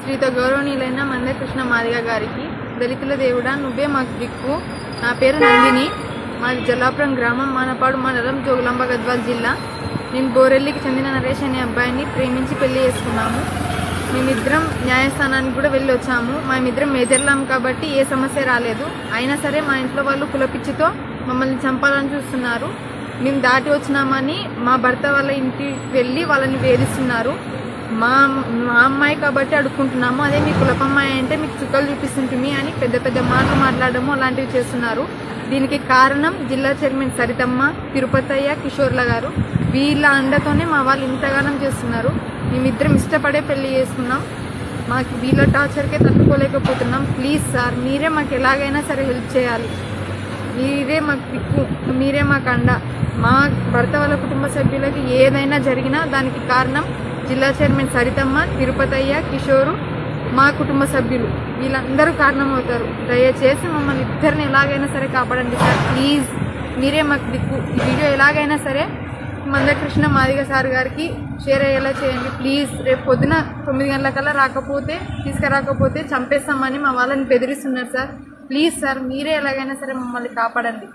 శ్రీత గౌరవనీయులైన మందకృష్ణ మాదిగ గారికి, దళితుల దేవుడా నువ్వే మాకు దిక్కు. నా పేరు నందిని, మాది జల్లాపురం గ్రామం, మానపాడు మండలం, జోగులాంబ గద్వాల్ జిల్లా. నేను బోరెల్లికి చెందిన నరేష్ అనే అబ్బాయిని ప్రేమించి పెళ్లి చేసుకున్నాము. మేమిద్దరం న్యాయస్థానానికి కూడా వెళ్ళి వచ్చాము. మేమిద్దరం మేజర్లాం కాబట్టి ఏ సమస్య రాలేదు. అయినా సరే మా ఇంట్లో వాళ్ళు కులపిచ్చితో మమ్మల్ని చంపాలని చూస్తున్నారు. మేము దాటి వచ్చినామని మా భర్త వాళ్ళ ఇంటికి వెళ్ళి వాళ్ళని వేధిస్తున్నారు. మా అమ్మాయి కాబట్టి అడుక్కుంటున్నాము, అదే మీ కులపమ్మాయి అంటే మీకు చుక్కలు చూపిస్తుంటుంది అని పెద్ద పెద్ద మాటలు మాట్లాడము అలాంటివి చేస్తున్నారు. దీనికి కారణం జిల్లా చైర్మన్ సరితమ్మ, తిరుపతయ్య, కిషోర్ల గారు. వీళ్ళ అండతోనే మా వాళ్ళు ఇంతగానం చేస్తున్నారు. మేమిద్దరం ఇష్టపడే పెళ్లి చేసుకున్నాం. మాకు వీళ్ళ టార్చర్కే తట్టుకోలేకపోతున్నాం. ప్లీజ్ సార్, మీరే మాకు ఎలాగైనా సరే హెల్ప్ చేయాలి. మీరే మాకు దిక్కు, మీరే మాకు అండ. మా భర్త వాళ్ళ కుటుంబ సభ్యులకి ఏదైనా జరిగినా దానికి కారణం జిల్లా చైర్మన్ సరితమ్మ, తిరుపతయ్య, కిషోరు, మా కుటుంబ సభ్యులు. వీళ్ళందరూ కారణమవుతారు. దయచేసి మమ్మల్ని ఇద్దరిని ఎలాగైనా సరే కాపాడండి సార్, ప్లీజ్. మీరే మాకు దిక్కు. ఈ వీడియో ఎలాగైనా సరే మందకృష్ణ మాదిగ సార్ గారికి షేర్ అయ్యేలా చేయండి ప్లీజ్. రేపు పొద్దున 9 గంటలకల్లా తీసుకురాకపోతే చంపేస్తామని మా వాళ్ళని బెదిరిస్తున్నారు సార్. ప్లీజ్ సార్, మీరే ఎలాగైనా సరే మమ్మల్ని కాపాడండి.